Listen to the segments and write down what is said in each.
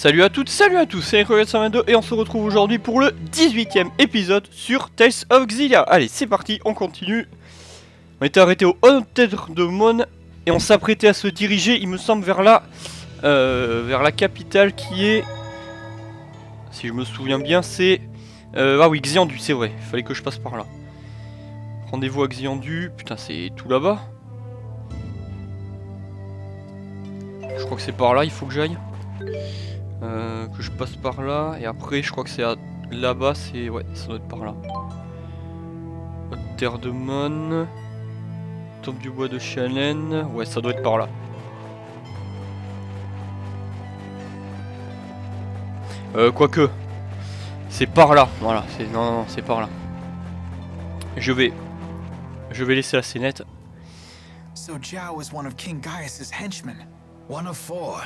Salut à toutes, salut à tous, c'est Rayman et on se retrouve aujourd'hui pour le 18e épisode sur Tales of Xillia. Allez, c'est parti, on continue. On était arrêté au Haunted de Mon et on s'apprêtait à se diriger, il me semble, vers la capitale qui est, si je me souviens bien, c'est... ah oui, Xiandu, c'est vrai, il fallait que je passe par là. Rendez-vous à Xiandu, putain c'est tout là-bas. Je crois que c'est par là, il faut que j'aille. Que je passe par là, et après je crois que c'est là-bas, c'est... ouais, ça doit être par là. Terre de Mon... Tombe du bois de Chalen, ouais ça doit être par là. Quoique, c'est par là, voilà, c'est... non, c'est par là. Je vais laisser la scénette. So Zhao is one of King Gaius's henchmen. One of 4.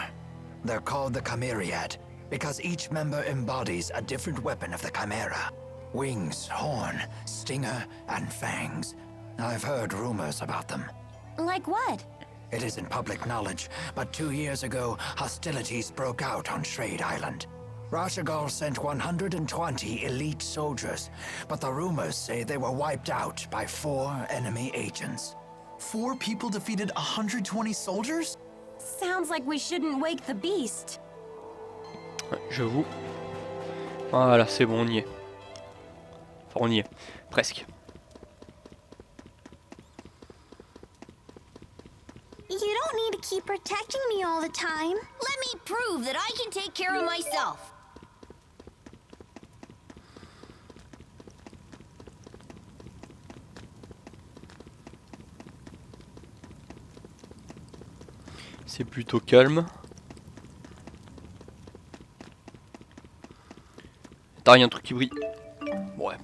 They're called the Chimeriad, because each member embodies a different weapon of the Chimera. Wings, horn, stinger, and fangs. I've heard rumors about them. Like what? It isn't public knowledge, but 2 years ago, hostilities broke out on Shrade Island. Rashagal sent 120 elite soldiers, but the rumors say they were wiped out by 4 enemy agents. 4 people defeated 120 soldiers? Sounds like we shouldn't wake the beast. Ouais, j'avoue. Voilà, c'est bon, on y est. Enfin, on y est. Presque. You don't need to keep protecting me all the time. Let me prove that I can take care of myself. C'est plutôt calme. T'as rien, un truc qui brille. Ouais,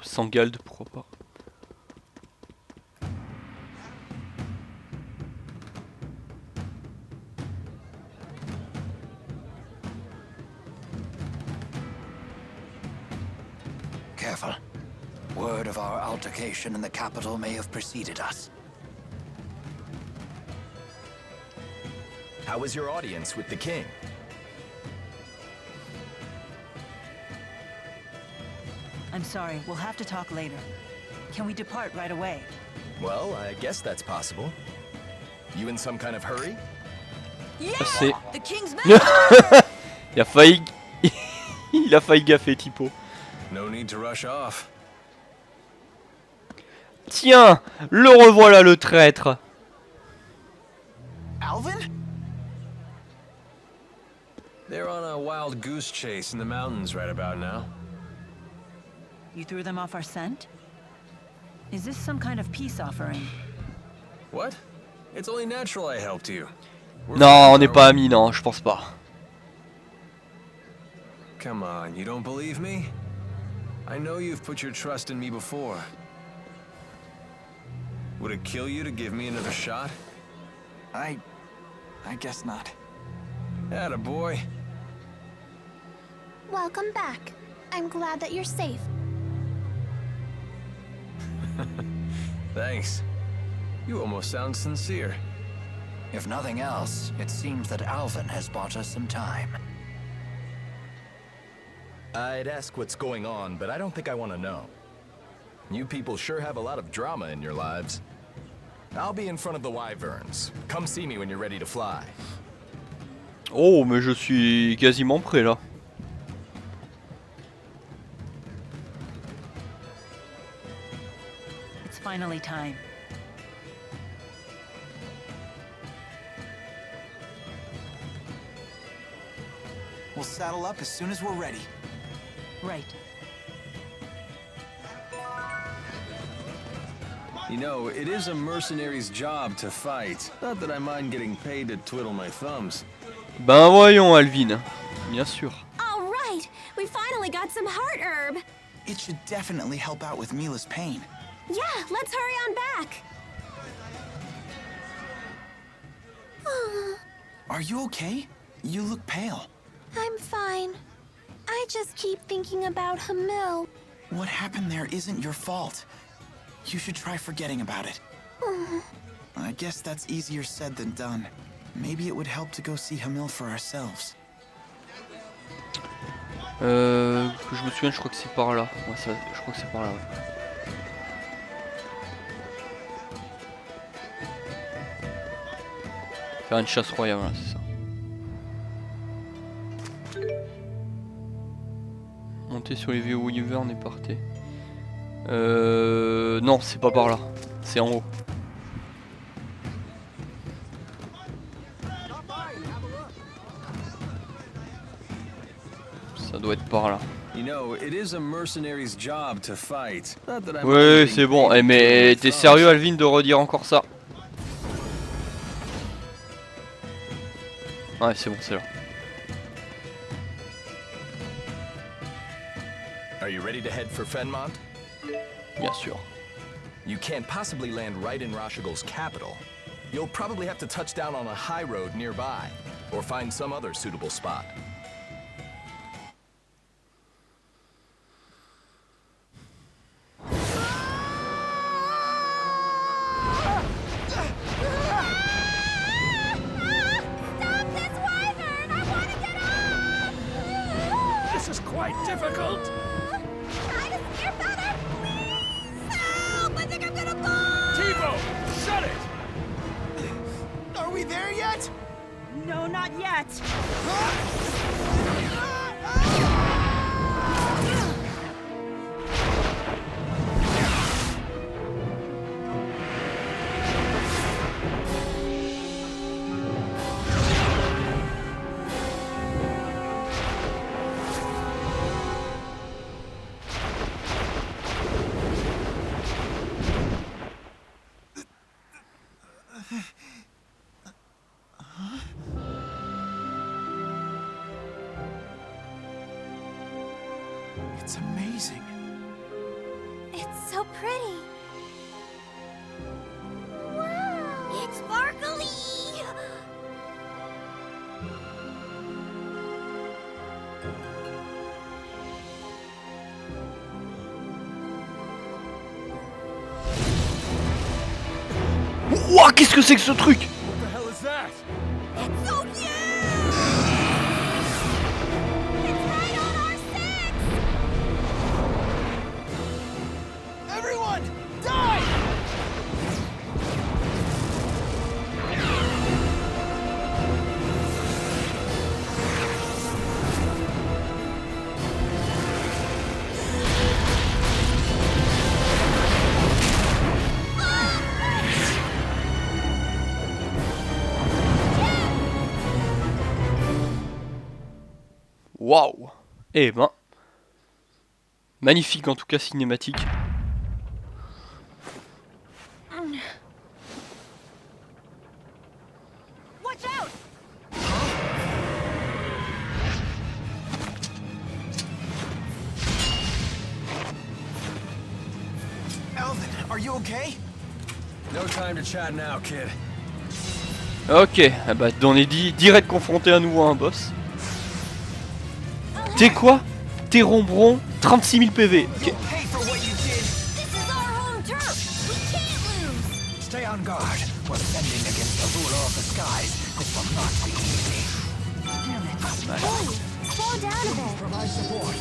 sans galde, pourquoi pas. Careful. Word of our altercation in the capital may have preceded us. How was your audience with the king? I'm sorry, we'll have to talk later. Can we depart right away? Well, I guess that's possible. You in some kind of hurry? Yeah! C'est... The king's Il a failli... Il a failli gaffer, Tipo. No need to rush off. Tiens, le revoilà le traître. Alvin? They're on a wild goose chase in the mountains right about now. You threw them off our scent? Is this some kind of peace offering? What? It's only natural I helped you. Non, on n'est pas amis, non, je pense pas. Come on, you don't believe me? I know you've put your trust in me before. Would it kill you to give me another shot? I guess not. Atta boy. Welcome back. I'm glad that you're safe. Thanks. You almost sound sincere. If nothing else, it seems that Alvin has bought us some time. I'd ask what's going on, but I don't think I want to know. You people sure have a lot of drama in your lives. I'll be in front of the Wyvernes. Come see me when you're ready to fly. Oh, mais je suis quasiment prêt là. It's finally time. We'll saddle up as soon as we're ready. Right. You know, it is a mercenary's job to fight. Not that I mind getting paid to twiddle my thumbs. Ben voyons, Alvin. Bien sûr. All right, we finally got some heart herb. It should definitely help out with Mila's pain. Yeah, let's hurry on back. Are you okay? You look pale. I'm fine. I just keep thinking about Hamil. What happened there isn't your fault. You should try forgetting about it. I guess that's easier said than done. Maybe it would help to go see Hamil for ourselves. Que je me souvienne, je crois que c'est par là. Ouais, ça, je crois que c'est par là. Ouais. Faire une chasse royale, voilà, c'est ça. Monter sur les vieux Wyvernes et partez. Non, c'est pas par là. C'est en haut. Ça doit être par là. Ouais, c'est bon. Eh, mais t'es sérieux, Alvin, de redire encore ça? Ouais, c'est bon, c'est là. Are you ready to head for Fenmont? Bien sûr. You can't possibly land right in Rashigol's capital. You'll probably have to touch down on a high road nearby, or find some other suitable spot. No, not yet. It's amazing. It's so pretty. Wow. It's sparkly. Ouah, qu'est-ce que c'est que ce truc? What the hell is that? It's so huge. It's right on our six. Everyone, die! Waouh. Eh ben. Magnifique en tout cas, cinématique. Watch out. Alvin, are you okay? No time to chat now, kid. Ok, ah bah on est direct confronté à nouveau à un boss. T'es quoi? T'es rombron, 36 000 PV. Ok. Pay for what you did. This is our home turf. We can't lose. Stay on guard. We're defending against the ruler of the skies. This will not be easy. Hey, slow down a bit. Provide support.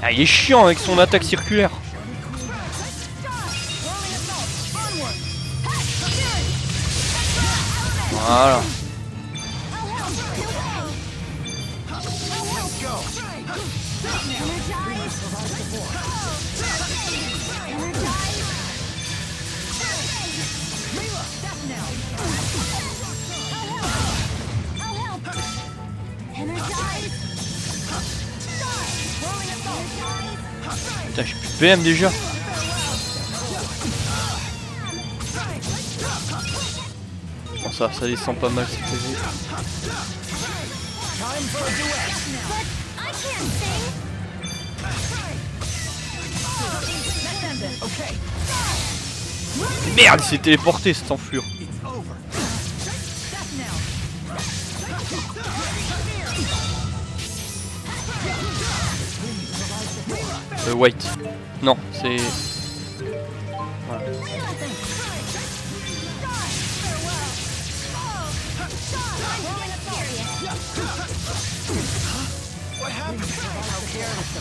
Ah, il est chiant avec son attaque circulaire. Voilà. Putain, j'ai plus de PM déjà. Bon, ça descend pas mal ces PV. Merde, il s'est téléporté cet enflure. Wait. Non, c'est... Voilà. What happened?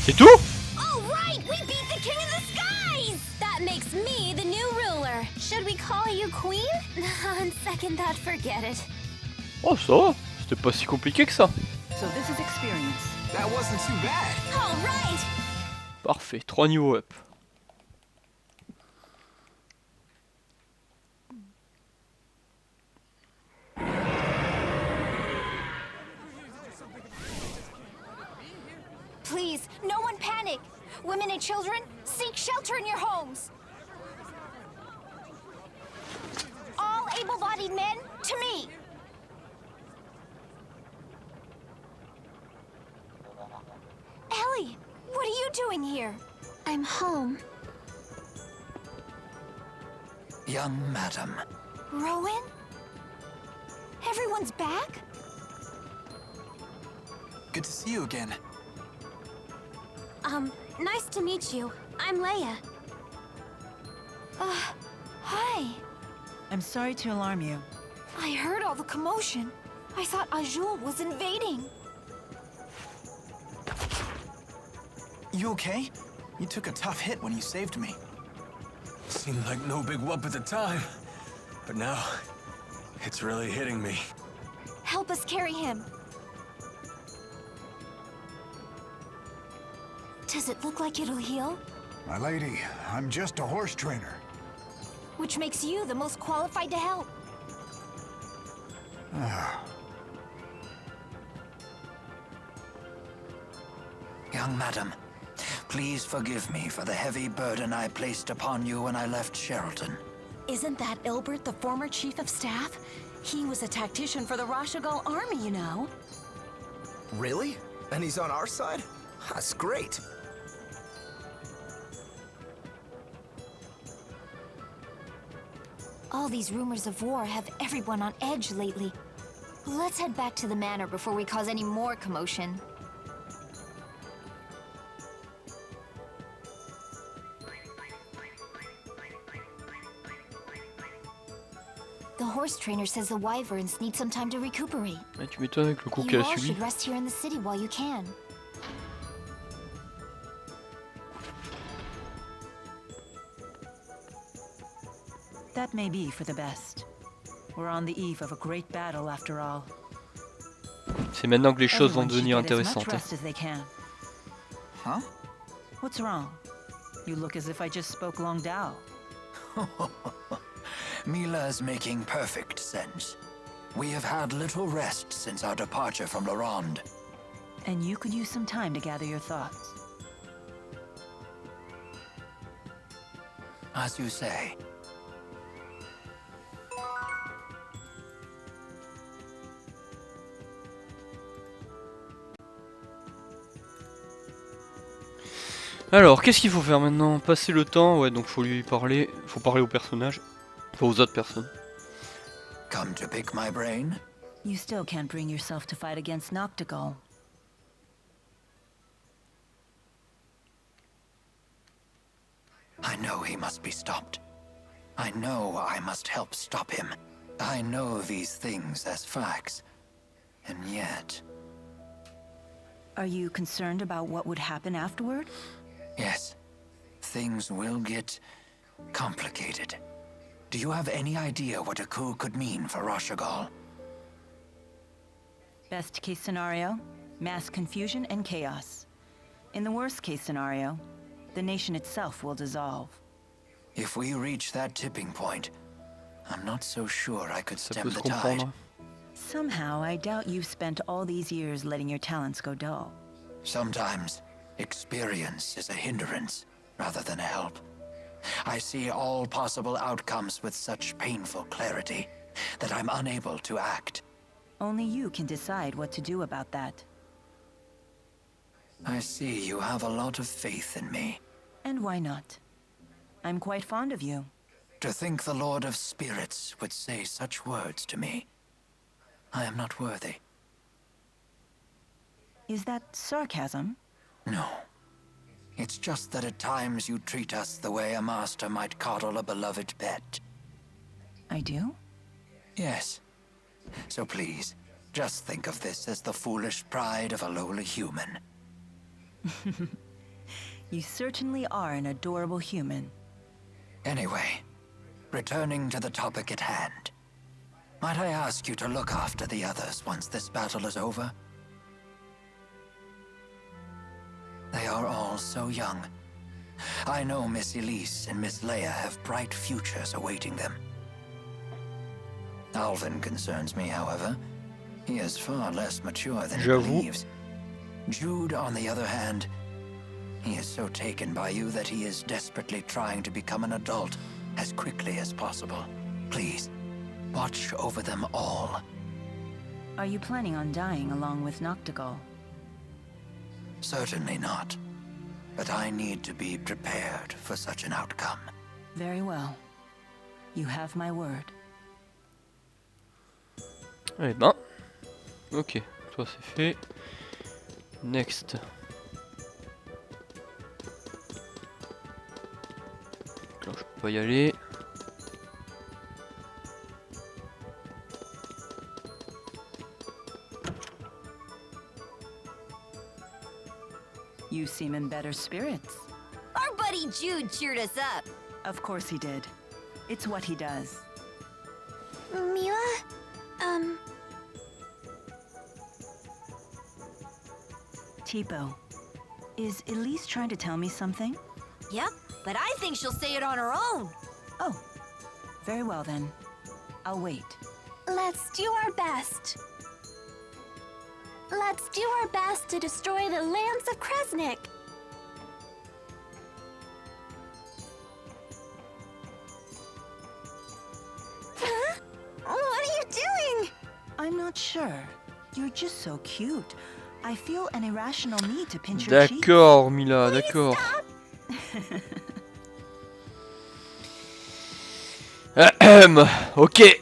C'est tout? All right, we beat the king of the skies! That makes me the new ruler. Should we call you queen? On second thought, forget it. Oh ça va, c'était pas si compliqué que ça. So this is experience. That wasn't too bad. All right! Parfait, 3 niveaux up. Please, no one panic. Women and children, seek shelter in your homes. All able-bodied men, to me. Ellie, what are you doing here? I'm home. Young madam, Rowan? Everyone's back? Good to see you again. Nice to meet you. I'm Leia. Hi. I'm sorry to alarm you. I heard all the commotion. I thought Azul was invading. You okay? You took a tough hit when you saved me. Seemed like no big whoop at the time, but now it's really hitting me. Help us carry him. Does it look like it'll heal? My lady, I'm just a horse trainer. Which makes you the most qualified to help. young madam, please forgive me for the heavy burden I placed upon you when I left Sheralton. Isn't that Ilbert, the former chief of staff? He was a tactician for the Rashagal army, you know. Really? And he's on our side? That's great. All these rumors of war have everyone on edge lately. Let's head back to the manor before we cause any more commotion. The horse trainer says the Wyvernes need some time to recuperate. Ouais, tu m'étonnes avec le coup You qu'elle a all subi. should rest here in the city while you can. That may be for the best. We're on the eve of a great battle after all. C'est maintenant que les choses vont Everyone should devenir get as much intéressantes. rest as they can. Huh? What's wrong? You look as if I just spoke Long Dao. Mila's making perfect sense. We have had little rest since our departure from La Ronde. And you could use some time to gather your thoughts. As you say. Alors, qu'est-ce qu'il faut faire maintenant? Passer le temps, ouais, donc faut lui parler, faut parler au personnage, pas aux autres personnes. Come to pick my brain? You still can't bring yourself to fight against Noctigal. I know he must be stopped. I know I must help stop him. I know these things as facts. And yet... Are you concerned about what would happen afterward? Yes, things will get complicated. Do you have any idea what a coup could mean for Rashagal? Best case scenario, mass confusion and chaos. In the worst case scenario, the nation itself will dissolve. If we reach that tipping point, I'm not so sure I could Ça stem peut se the tide. comprendre. Somehow, I doubt you've spent all these years letting your talents go dull. Sometimes, experience is a hindrance rather than a help. I see all possible outcomes with such painful clarity that I'm unable to act. Only you can decide what to do about that. I see you have a lot of faith in me. And why not? I'm quite fond of you. To think the Lord of Spirits would say such words to me. I am not worthy. Is that sarcasm? No. It's just that at times you treat us the way a master might coddle a beloved pet. I do? Yes. So please, just think of this as the foolish pride of a lowly human. You certainly are an adorable human. Anyway, returning to the topic at hand. Might I ask you to look after the others once this battle is over? They are all so young. I know Miss Elise and Miss Leia have bright futures awaiting them. Alvin concerns me, however. He is far less mature than he believes. Jude, on the other hand, he is so taken by you that he is desperately trying to become an adult as quickly as possible. Please, watch over them all. Are you planning on dying along with Noctigal? Certainly not. But I need to be prepared for such an outcome. Very well. You have my word. Eh ben. Ok, toi c'est fait. Next. Donc là je peux pas y aller. You seem in better spirits. Our buddy Jude cheered us up. Of course he did. It's what he does. Mila? Tipo, is Elise trying to tell me something? Yep, but I think she'll say it on her own. Oh, very well then. I'll wait. Let's do our best. Let's do our best to destroy the lands of Kresnik. Huh? What are you doing? I'm not sure. You're just so cute. I feel an irrational need to pinch your cheek. D'accord, Mila, d'accord. Ok.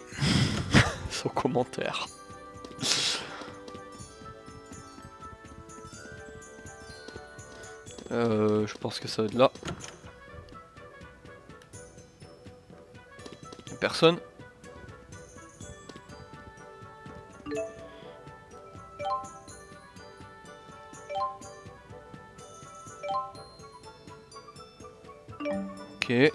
Sans commentaire. Je pense que ça va être là. Personne. Ok.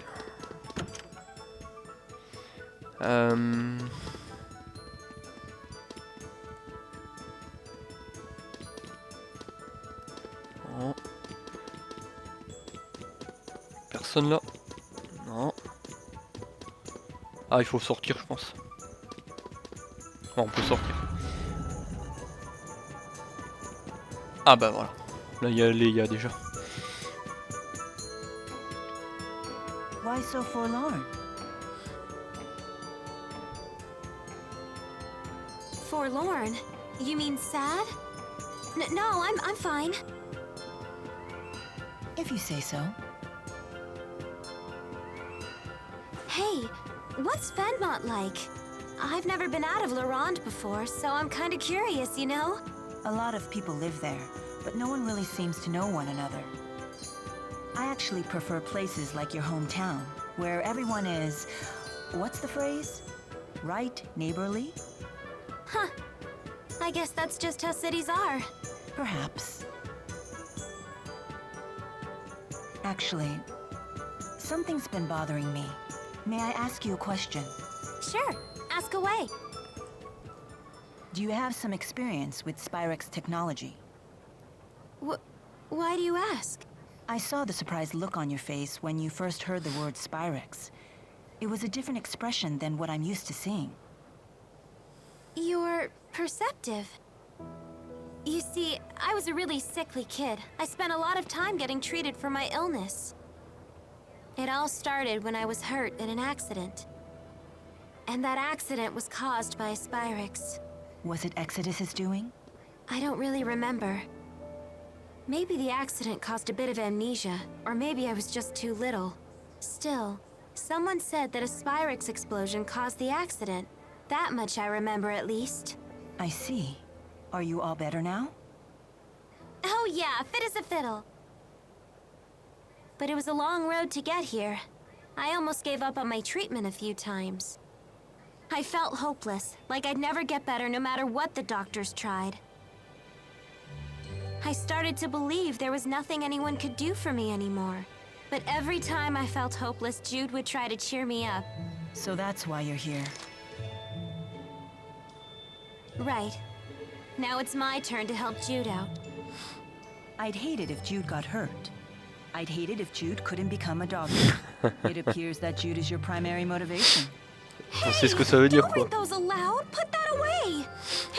Non. Personne là. Non. Ah, il faut sortir, je pense. Bon, on peut sortir. Ah bah voilà. Là, il y a Léa déjà. Why so forlorn? Forlorn? You mean sad? No, I'm fine. If you say so. Hey, what's Fenmont like? I've never been out of Lorand before, so I'm kind of curious, you know? A lot of people live there, but no one really seems to know one another. I actually prefer places like your hometown, where everyone is... what's the phrase? Right, neighborly? Huh. I guess that's just how cities are. Perhaps. Actually, something's been bothering me. May I ask you a question? Sure, ask away. Do you have some experience with Spyrex technology? Why do you ask? I saw the surprised look on your face when you first heard the word Spyrex. It was a different expression than what I'm used to seeing. You're perceptive. You see, I was a really sickly kid. I spent a lot of time getting treated for my illness. It all started when I was hurt in an accident. And that accident was caused by a Spyrex. Was it Exodus's doing? I don't really remember. Maybe the accident caused a bit of amnesia, or maybe I was just too little. Still, Someone said that a Spyrex explosion caused the accident. That much I remember at least. I see. Are you all better now? Oh yeah, fit as a fiddle. But it was a long road to get here. I almost gave up on my treatment a few times. I felt hopeless, like I'd never get better no matter what the doctors tried. I started to believe there was nothing anyone could do for me anymore. But every time I felt hopeless, Jude would try to cheer me up. So that's why you're here. Right. Now it's my turn to help Jude out. I'd hate it if Jude got hurt. I'd hate it if Jude couldn't become a doctor. It appears that Jude is your primary motivation. On sait ce que ça veut dire, Don't quoi. read those aloud! Put that away!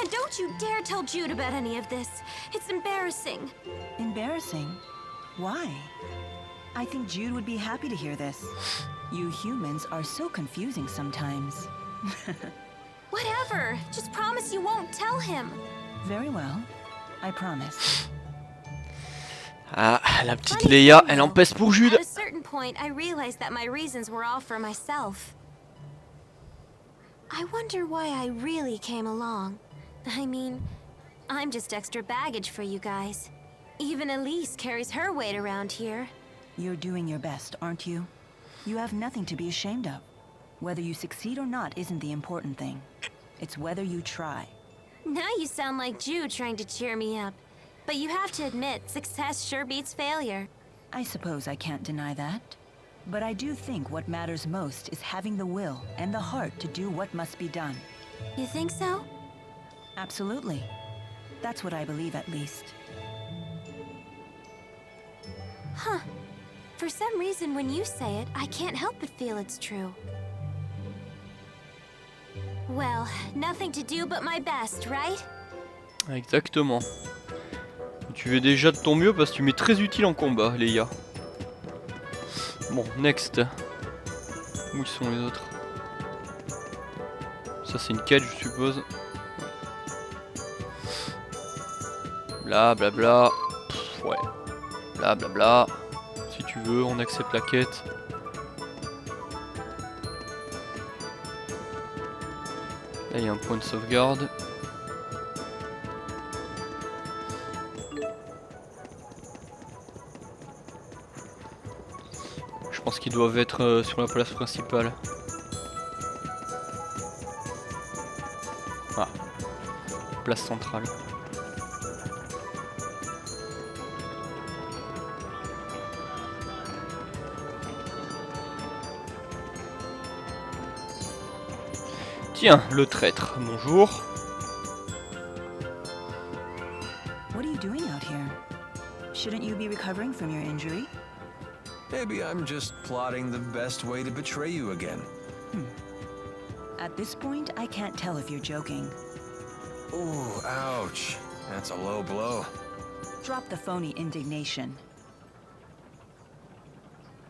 And don't you dare tell Jude about any of this. It's embarrassing. Embarrassing? Why? I think Jude would be happy to hear this. You humans are so confusing sometimes. Whatever. Just promise you won't tell him. Very well. I promise. Ah, la petite Leia, elle en pèse pour Jude. At a certain point, I realized that my reasons were all for myself. I wonder why I really came along. I mean, I'm just extra baggage for you guys. Even Elise carries her weight around here. You're doing your best, aren't you? You have nothing to be ashamed of. Whether you succeed or not isn't the important thing. It's whether you try. Now you sound like Jude trying to cheer me up. But you have to admit, success sure beats failure. I suppose I can't deny that. But I do think what matters most is having the will and the heart to do what must be done. You think so? Absolutely. That's what I believe, at least. Huh. For some reason, when you say it, I can't help but feel it's true. Well, nothing to do but my best, right? Exactement. Tu fais déjà de ton mieux parce que tu m'es très utile en combat, Leia. Bon, next. Où sont les autres? Ça c'est une quête, je suppose. Bla bla bla. Pff, ouais. Bla bla bla. Si tu veux, on accepte la quête. Là il y a un point de sauvegarde. Je pense qu'ils doivent être sur la place principale. Ah, place centrale. Tiens, le traître, bonjour. What are you doing out here? Shouldn't you be recovering from your injury? Maybe I'm just plotting the best way to betray you again. At this point, I can't tell if you're joking. Ooh, ouch. That's a low blow. Drop the phony indignation.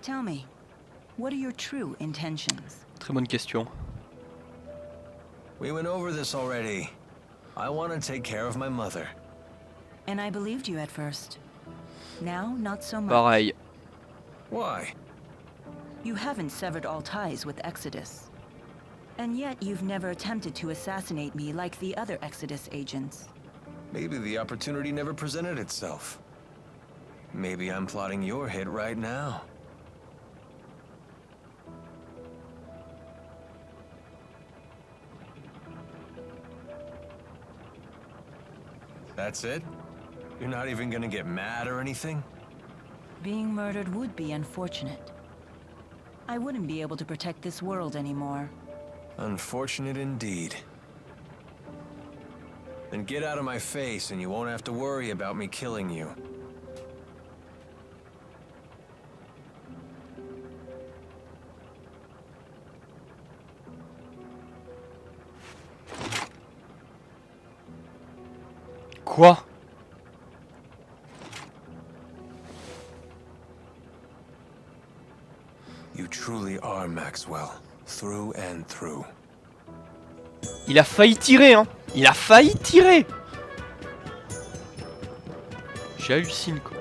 Tell me, what are your true intentions? Très bonne question. We went over this already. I want to take care of my mother. And I believed you at first. Now, not so much. Pareil. Why? You haven't severed all ties with Exodus. And yet you've never attempted to assassinate me like the other Exodus agents. Maybe the opportunity never presented itself. Maybe I'm plotting your hit right now. That's it? You're not even gonna get mad or anything? Being murdered would be unfortunate. I wouldn't be able to protect this world anymore. Unfortunate indeed. Then get out of my face and you won't have to worry about me killing you. Quoi? You truly are Maxwell, through and through. Il a failli tirer, hein. Il a failli tirer. J'hallucine, quoi.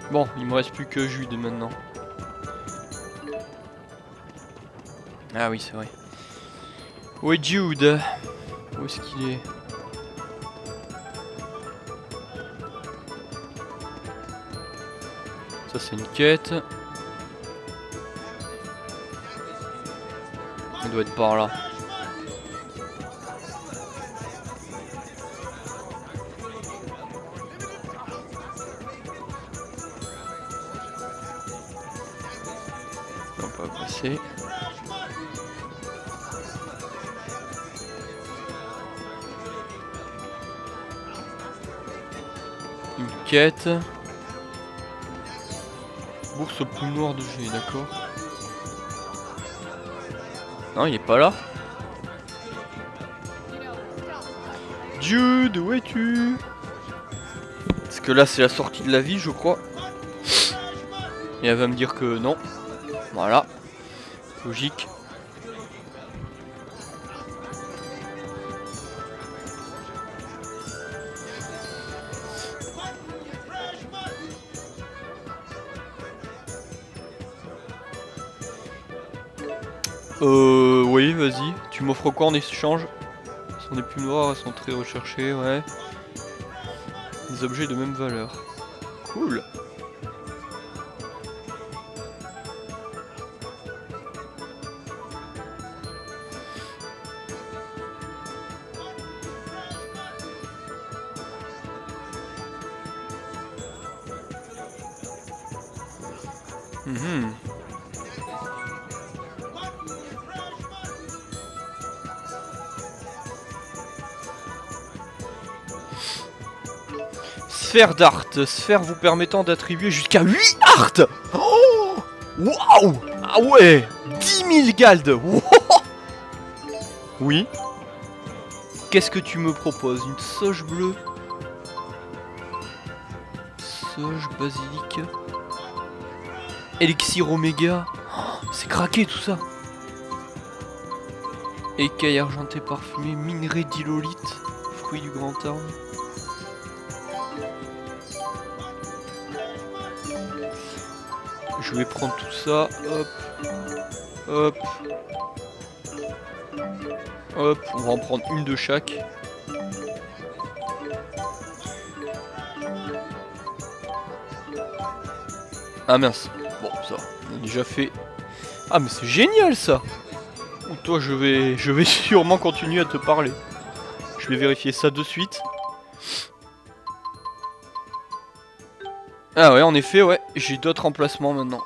Bon, il me reste plus que Jude maintenant. Ah oui, c'est vrai. Où est Jude? Où est-ce qu'il est? Ça c'est une quête. Il doit être par là. On peut passer. Une quête. Bourse au plus noir de G, d'accord. Non, il est pas là. Jude, où es-tu? Parce que là, c'est la sortie de la vie, je crois. Et elle va me dire que non. Voilà. Logique. Oui, vas-y. Tu m'offres quoi en échange? Ce sont des plumes noires, elles sont très recherchées, ouais. Des objets de même valeur. Cool. Sphère d'art, sphère vous permettant d'attribuer jusqu'à 8 art. Oh, waouh. Ah ouais, 10 000 gald. Wow. Oui. Qu'est-ce que tu me proposes? Une sauge bleue? Sauge, basilic. Élixir oméga. Oh, c'est craqué tout ça. Écaille argentée parfumée, minerai d'ilolite, fruit du grand arbre. Je vais prendre tout ça, hop, hop, hop, on va en prendre une de chaque. Ah mince, bon ça, on a déjà fait. Ah mais c'est génial ça. Ou toi je vais sûrement continuer à te parler. Je vais vérifier ça de suite. Ah ouais, en effet, ouais, j'ai d'autres emplacements maintenant.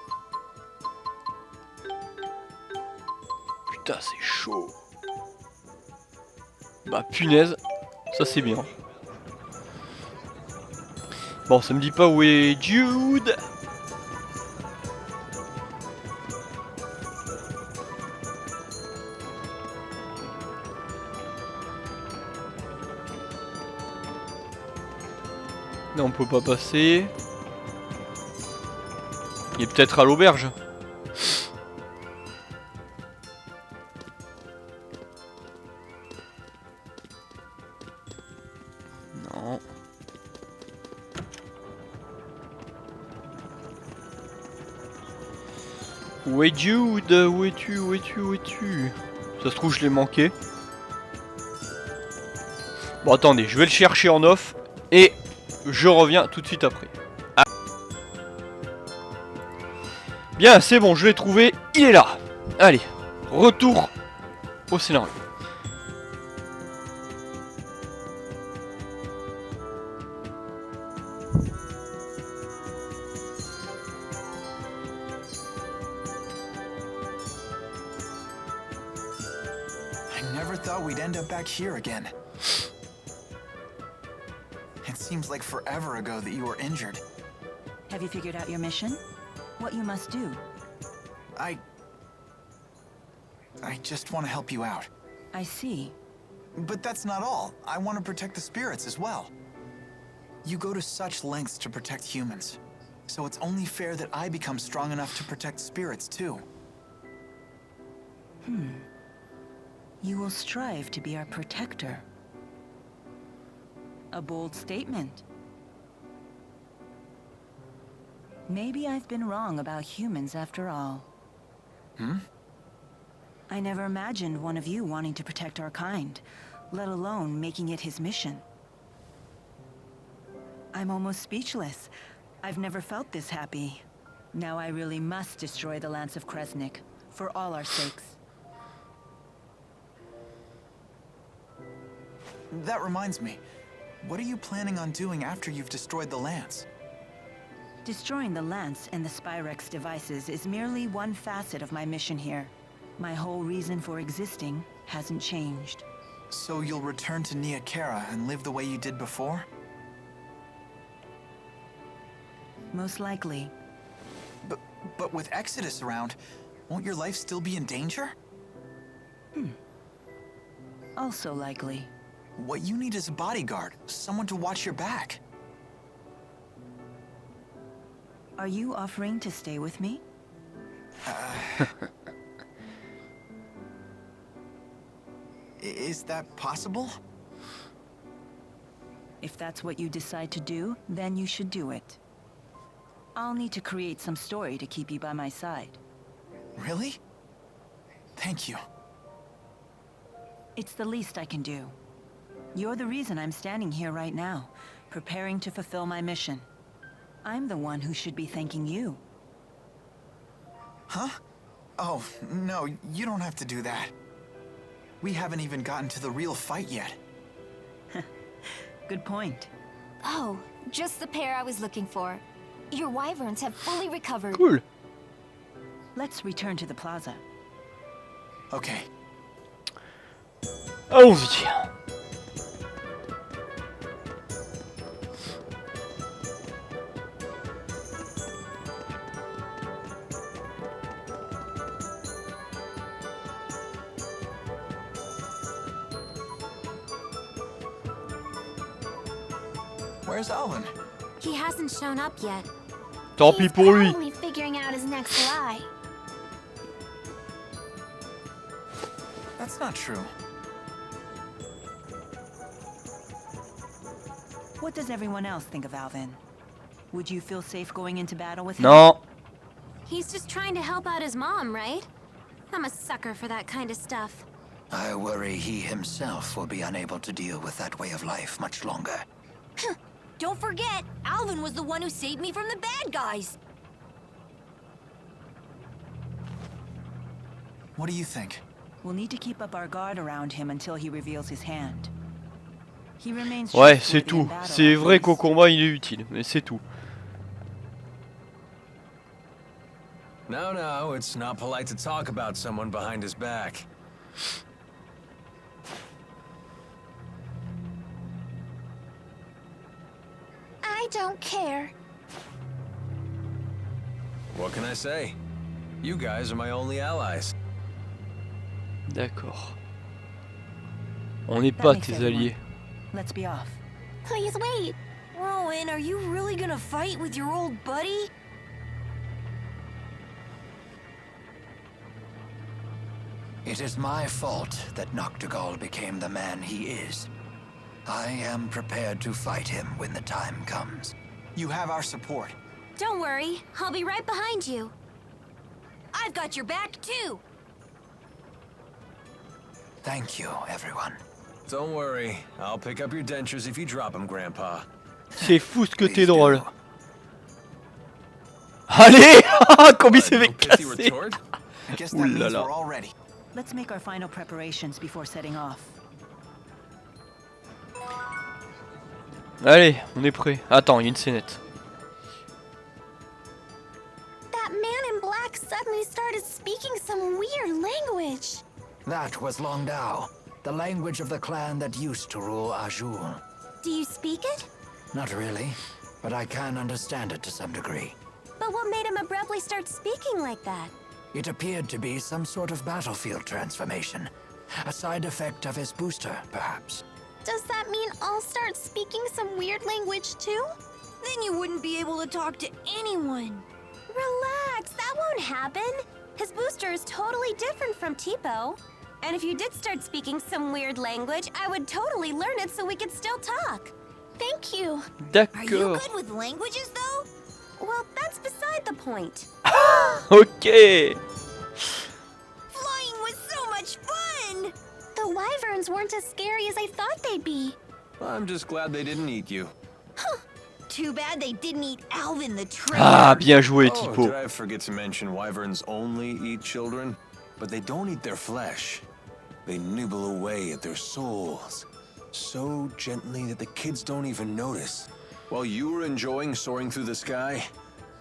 Putain, c'est chaud. Bah punaise, ça c'est bien. Bon, ça me dit pas où est Jude. Non, on peut pas passer. Il est peut-être à l'auberge. Non. Où est Jude? Où es-tu? Où es-tu? Où es-tu? Ça se trouve je l'ai manqué. Bon attendez, je vais le chercher en off. Et je reviens tout de suite après. Ah. Bien, c'est bon, je l'ai trouvé, il est là. Allez, retour au scénario. I never thought we'd end up back here again. It seems like forever ago that you were injured. Have you figured out your mission? What you must do? I just want to help you out. I see. But that's not all. I want to protect the spirits as well. You go to such lengths to protect humans. So it's only fair that I become strong enough to protect spirits too. You will strive to be our protector. A bold statement. Maybe I've been wrong about humans after all. I never imagined one of you wanting to protect our kind, let alone making it his mission. I'm almost speechless. I've never felt this happy. Now I really must destroy the Lance of Kresnik, for all our sakes. That reminds me. What are you planning on doing after you've destroyed the lance? Destroying the Lance and the Spyrex devices is merely one facet of my mission here. My whole reason for existing hasn't changed. So you'll return to Nia Khera and live the way you did before? Most likely. But with Exodus around, won't your life still be in danger? Also likely. What you need is a bodyguard, someone to watch your back. Are you offering to stay with me? Is that possible? If that's what you decide to do, then you should do it. I'll need to create some story to keep you by my side. Really? Thank you. It's the least I can do. You're the reason I'm standing here right now, preparing to fulfill my mission. I'm the one who should be thanking you. Huh? Oh, no, you don't have to do that. We haven't even gotten to the real fight yet. Good point. Oh, just the pair I was looking for. Your wyverns have fully recovered. Cool. Let's return to the plaza. Okay. Allons-y. Where's Alvin? He hasn't shown up yet. Tant pis pour lui. He's probably figuring out his next lie. That's not true. What does everyone else think of Alvin? Would you feel safe going into battle with him? Non. He's just trying to help out his mom, right? I'm a sucker for that kind of stuff. I worry he himself will be unable to deal with that way of life much longer. Don't forget, Alvin was the one who saved me from the bad guys. What do you think? We'll need to keep up our guard around him until he reveals his hand. He remains Ouais, c'est trustworthy tout. in battle, C'est at vrai qu'au least. combat il est utile, mais c'est tout. No, it's not polite to talk about someone behind his back. I don't care. What can I say? You guys are my only allies. D'accord. On n'est That pas makes tes everyone. alliés. Let's be off. Please wait. Rowan, are you really gonna fight with your old buddy? It is my fault that Noctigal became the man he is. I am prepared to fight him when the time comes. You have our support. Don't worry. I'll be right behind you. I've got your back too. Thank you, everyone. Don't worry, I'll pick up your dentures if you drop them, Grandpa. C'est fou ce que t'es Please do. drôle. Allez. Comme il s'est fait No pithy casser. retort? I guess that Ooh la means la. we're all ready. Let's make our final preparations before setting off. Allez, on est prêt. Attends, il y a une scénette. That man in black suddenly started speaking some weird language. That was Longdao, the language of the clan that used to rule Azul. Do you speak it? Not really, but I can understand it to some degree. But what made him abruptly start speaking like that? It appeared to be some sort of battlefield transformation. A side effect of his booster, perhaps. Does that mean I'll start speaking some weird language too? Then you wouldn't be able to talk to anyone. Relax, that won't happen. His booster is totally different from Tipo. And if you did start speaking some weird language, I would totally learn it so we could still talk. Thank you. Are you D'accord. good with languages though? Well, that's beside the point. Ok. Flying was so wyverns weren't as scary as I thought they'd be. I'm just glad they didn't eat you. Too bad they didn't eat Alvin the traitor. Ah, bien joué, Oh, Tipo. did I forget to mention wyverns only eat children? But they don't eat their flesh. They nibble away at their souls, so gently that the kids don't even notice. While you were enjoying soaring through the sky,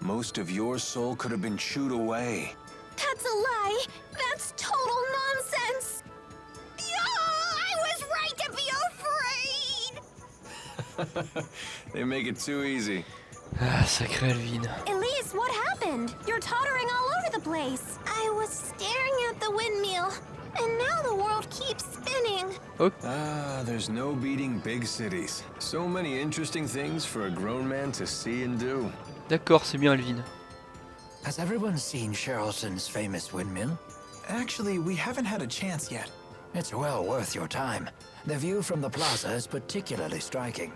most of your soul could have been chewed away. That's a lie. That's total nonsense. I was right to be afraid. They make it too easy. Ah, sacré Alvin. Elise, what happened? You're tottering all over the place. I was staring at the windmill, and now the world keeps spinning. Ah, there's no beating big cities. So many interesting things for a grown man to see and do. D'accord, c'est bien Alvin. Has everyone seen Charlton's famous windmill? Actually, we haven't had a chance yet. It's well worth your time. The view from the plaza is particularly striking.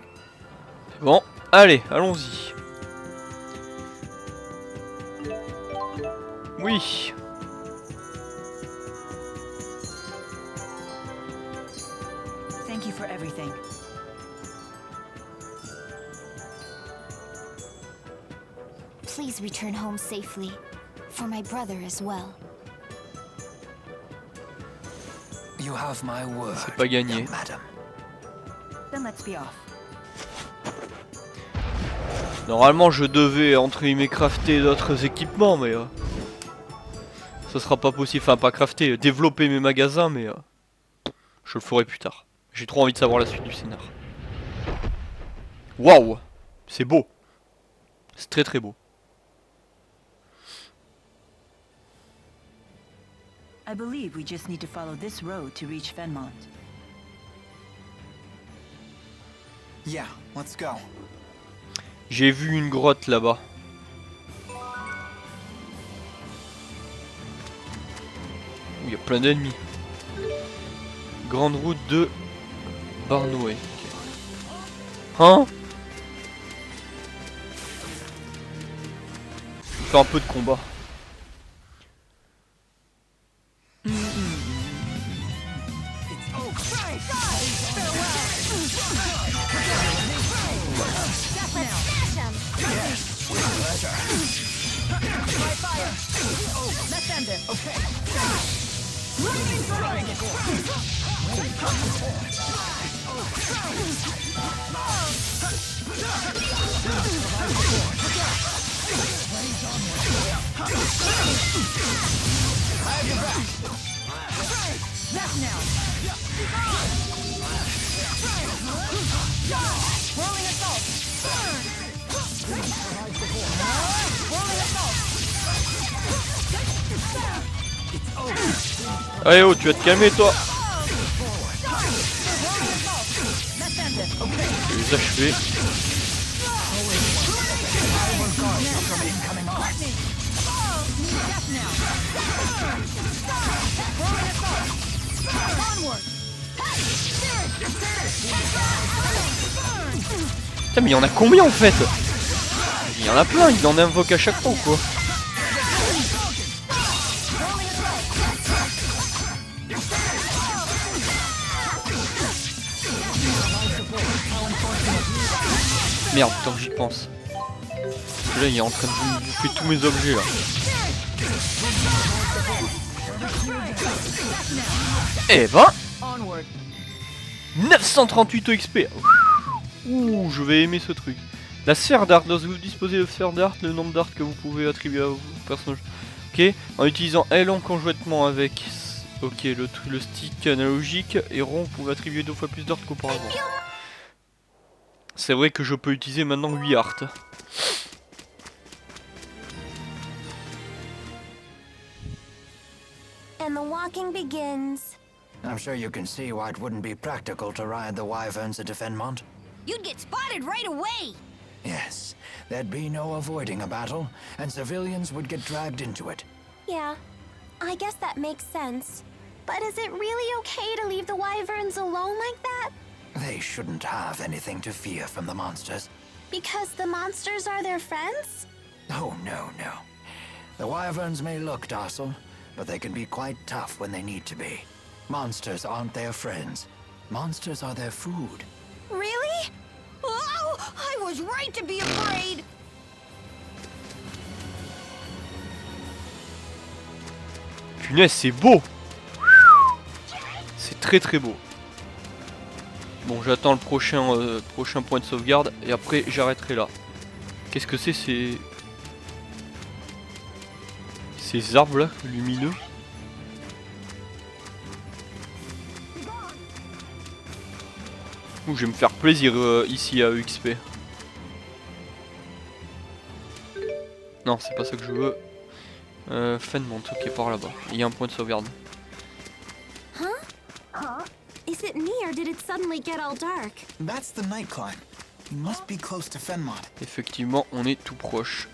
Bon, allez, allons-y. Oui. Thank you for everything. Please return home safely. For my brother as well. You have my word, C'est pas gagné. young madam. Then let's be off. Normalement, je devais entre guillemets crafter d'autres équipements, mais ça sera pas possible. Enfin, pas crafter, développer mes magasins, mais je le ferai plus tard. J'ai trop envie de savoir la suite du scénar. Waouh, c'est beau. C'est très très beau. I believe we just need to follow this road to reach Fenmont. Yeah, let's go. J'ai vu une grotte là-bas. Il y a plein d'ennemis. Grande route de Barnoué. Okay. Hein? Faire un peu de combat. Allez oh, tu vas te calmer toi. Je vais les achever. Putain mais il y en a combien en fait? Il y en a plein, il en invoque à chaque fois ou quoi? Merde, tant que j'y pense. Parce que là, il est en train de bouffer tous mes objets là. Eh ben 938 EXP. Ouh, je vais aimer ce truc. La sphère d'art. Lorsque vous disposez de sphère d'art, le nombre d'art que vous pouvez attribuer à vos personnages. Ok, en utilisant L en conjointement avec le stick analogique et rond, vous pouvez attribuer 2 fois plus d'art qu'auparavant. C'est vrai que je peux utiliser maintenant 8 art. And the walking begins. I'm sure you can see why it wouldn't be practical to ride the wyverns into Fenmont. You'd get spotted right away. Yes, there'd be no avoiding a battle, and civilians would get dragged into it. Yeah, I guess that makes sense. But is it really okay to leave the wyverns alone like that? They shouldn't have anything to fear from the monsters. Because the monsters are their friends? Oh, no, no. The wyverns may look docile, but they can be quite tough when they need to be. Monsters aren't their friends. Monsters are their food. Really? Oh, I was right to be afraid. Punaise, c'est beau. C'est très très beau. Bon, j'attends le prochain point de sauvegarde et après j'arrêterai là. Qu'est-ce que c'est ces arbres là, lumineux? Ouh, je vais me faire plaisir ici à EXP. Non, c'est pas ça que je veux. Fenmont, ok, par là-bas. Il y a un point de sauvegarde. Is it me or did it suddenly get all dark? That's the night climb. You must be close to Fenmont. Effectivement, on est tout proche.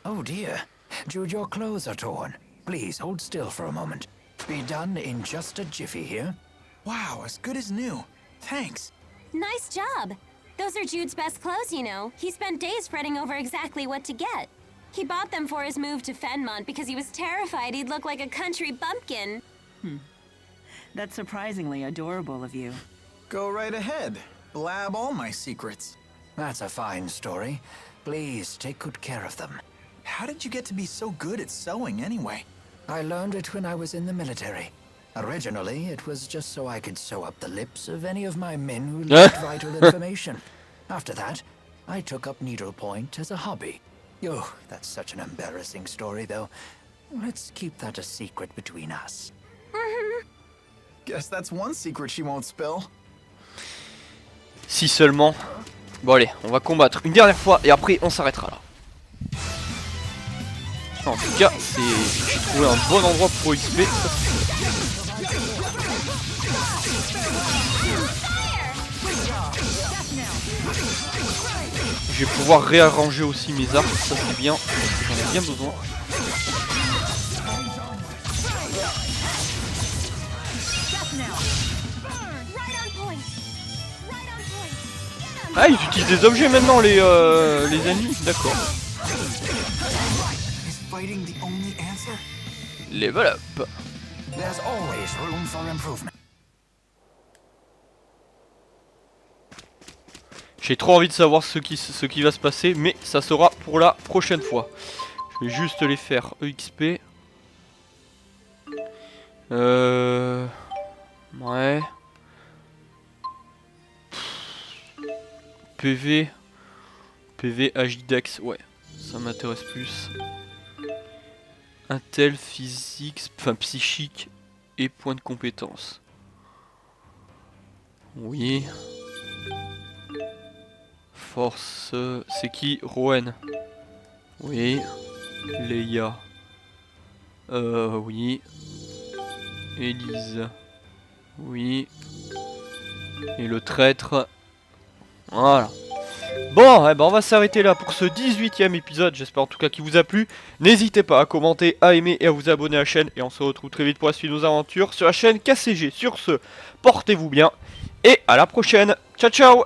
Oh dear. Jude, your clothes are torn. Please hold still for a moment. Be done in just a jiffy here. Wow, as good as new. Thanks. Nice job. Those are Jude's best clothes, you know. He spent days fretting over exactly what to get. He bought them for his move to Fenmont because he was terrified he'd look like a country bumpkin. That's surprisingly adorable of you. Go right ahead. Blab all my secrets. That's a fine story. Please take good care of them. How did you get to be so good at sewing anyway? I learned it when I was in the military. Originally, it was just so I could sew up the lips of any of my men who lacked vital information. After that, I took up needlepoint as a hobby. Oh, that's such an embarrassing story, though. Let's keep that a secret between us. Guess that's one secret she won't spill. Si seulement. Bon allez, on va combattre une dernière fois et après on s'arrêtera là. En tout cas, j'ai trouvé un bon endroit pour XP. Je vais pouvoir réarranger aussi mes armes, ça c'est bien, j'en ai bien besoin. Ah, ils utilisent des objets maintenant, les ennemis, d'accord. Level up. There's always room for improvement. J'ai trop envie de savoir ce qui va se passer, mais ça sera pour la prochaine fois. Je vais juste les faire EXP. Ouais. PV. PV Agidex, ouais. Ça m'intéresse plus. Intel, physique, enfin psychique et point de compétence. Oui. Force, c'est qui? Rowan. Oui. Leia. Oui. Elise. Oui. Et le traître. Voilà. Bon, eh ben on va s'arrêter là pour ce 18e épisode. J'espère en tout cas qu'il vous a plu. N'hésitez pas à commenter, à aimer et à vous abonner à la chaîne. Et on se retrouve très vite pour la suite de nos aventures sur la chaîne KCG. Sur ce, portez-vous bien et à la prochaine. Ciao ciao.